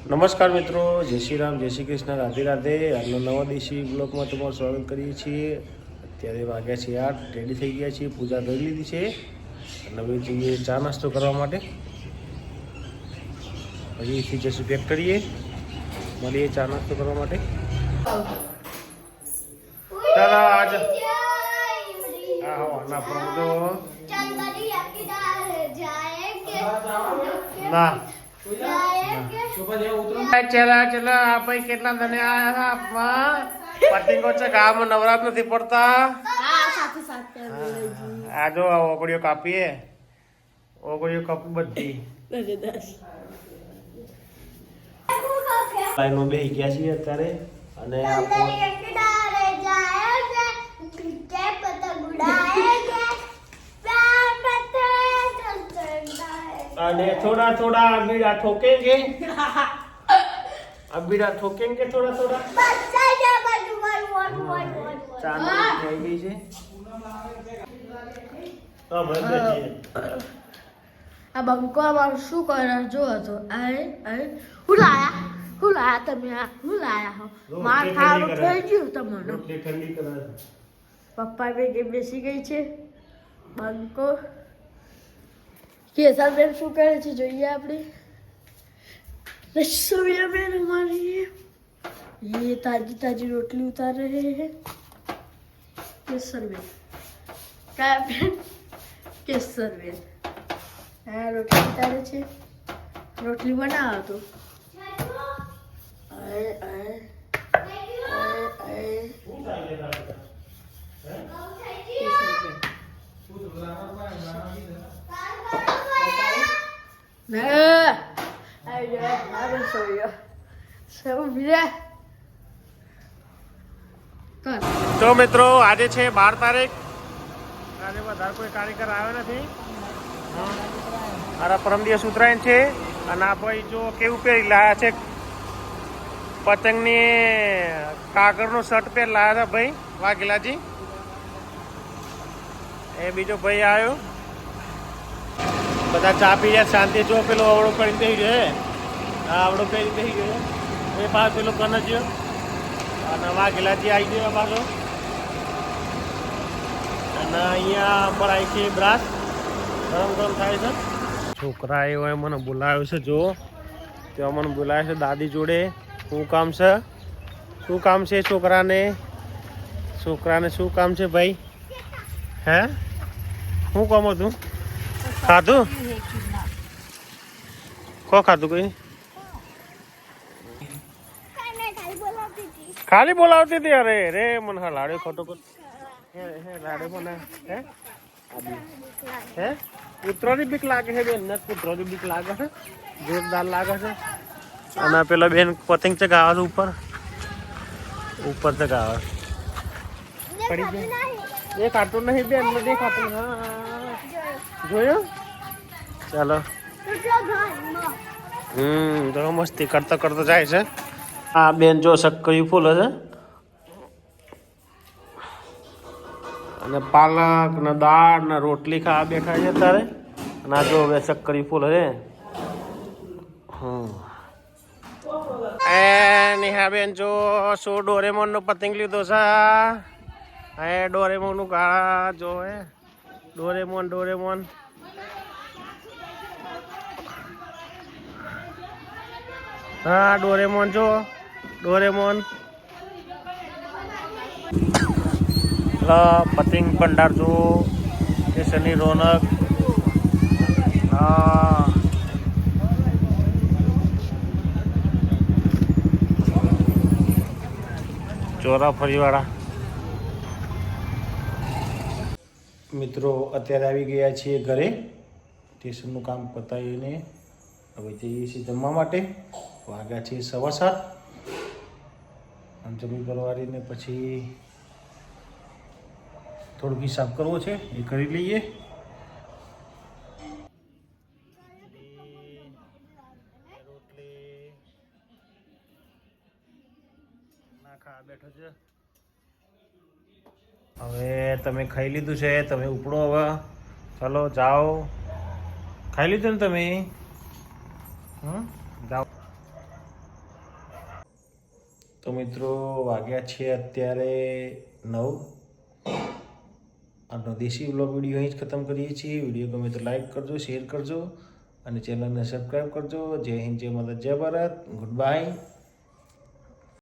નમસ્કાર મિત્રો, જય શ્રી રામ, જય શ્રી કૃષ્ણ, રાધે રાધે. આજનો નવા દેશી બ્લોગમાં તમારું સ્વાગત કરીએ છીએ. અત્યારે વાગ્યા છે 8, રેડી થઈ ગયા છીએ, પૂજા કરી લીધી છે અને હવે જઈએ ચા નાસ્તો કરવા માટે. હજીથી જશું ફેક્ટરીએ, મળીએ ચા નાસ્તો કરવા માટે. ચાલો આજ હા ના પ્રમો ના ચલા ચલા ભાઈ કેટલા દને આયા હતા પતિંગો છે ગામ નવરાત નથી પડતા. આ જો ઓગળીઓ કાપીએ, ઓગળીઓ કાપી બધી લાઈનો બેસી ગયા છીએ અત્યારે. અને અને થોડા થોડા અબીડા ठोकेंगे, અબીડા ठोकेंगे થોડા થોડા. ચાંદની થઈ ગઈ છે તો બંધ છે. આ બંકો અમાર શું કરે જો હતો હું લાયા તમે હું લાયા હો માર ખાવાનું થઈ ગયું તમને. રોટલી ઠંડી કરે પપ્પા ભેગી બેસી ગઈ છે બંકો. કેસર બેન શું કરે છે જોઈએ આપણે. રસોઈયા બેન हमारी ये ताजी ताजी रोटली उतार रहे हैं. केसर बेन क्या बेन केसर बेन हाँ रोटली उतारे છે. રોટલી બનાવો તો તો મિત્રો આજે છે 12 તારીખ. આજે વધારે કોઈ કાર્યકર આવ્યો નથી. મારા પરમ દિવસ ઉત્તરાયણ છે અને આ ભાઈ જો કેવું પહેરી લાયા છે, પતંગની કાગળનો શર્ટ પહેર લાયા હતા ભાઈ વાઘેલાજી. એ બીજો ભાઈ આવ્યો. બધા ચા પી જાય શાંતિ. જો પેલો આવડો કરી દઈ ગયો, હા આવડો પહેરી દઈ ગયો. એ પાછો પેલો કનજ્યો અને વાઘેલાજી આવી ગયો પાછો. અને અહીંયા પર આવી છે બ્રાસ, ગરમ ગરમ થાય છે. છોકરા એવો મને બોલાવ્યો છે. જો ત્યાં મને બોલાવે છે દાદી જોડે. શું કામ છે, શું કામ છે છોકરાને? છોકરાને શું કામ છે ભાઈ? હે શું કામ હતું? ખાધું કો ખાધું કોઈ? ખાલી બોલાવતી હતી. અરે રે મને હા લાડ્યો ખોટો લાડ્યો મને હે પુત્રોની બીક લાગે છે બેન. પુત્રોની બીક લાગે છે, જોરદાર લાગે છે. અને પેલા બેન પતંગ ચગાવે છે ઉપર ઉપર ચગાવે. પડી જાય એ ખાતું નહીં બેન, નથી ખાતું. હા જોયું? ચાલો તો મસ્તી કરતો કરતો જાય છે. આ બેન જો શક્કરી ફૂલ છે અને પાલક ને દાળ ને રોટલી ખાવા બેઠા છે અત્યારે. અને આ જો હવે શક્કરી ફૂલ છે. એ નેહા બેન જો શું ડોરેમોન નો પતંગ લીધો છે. હે ડોરેમોન નું ગાળા જો હે ડોરેમોન ડોરેમોન. હા ડોરેમોન જો ડોરેમોન. પતંગ ભંડાર જો સ્ટેશનની રોનક. હા ચોરા ફરીવાળા મિત્રો અત્યારે આવી ગયા છીએ ઘરે. સ્ટેશનનું કામ પતાવીને હવે જઈએ છીએ જમવા માટે. વાગ્યા છે 7:15. જમી પરવારીને પછી થોડુંક હિસાબ કરવો છે એ કરી લઈએ. રોટલી ના ખા બેઠો છે. હવે તમે ખાઈ લીધું છે, તમે ઉપડો હવે. ચાલો જાઓ. ખાઈ લીધું ને તમે? જાઓ તો મિત્રો વાગ્યા છે અત્યારે 9. આપણો દેશી વ્લોગ વિડીયો અહીં જ ખતમ કરીએ છીએ. વિડીયો ગમે તો લાઈક કરજો, શેર કરજો અને ચેનલને સબસ્ક્રાઈબ કરજો. જય હિન્દ, જય માતા, જય ભારત. Good bye.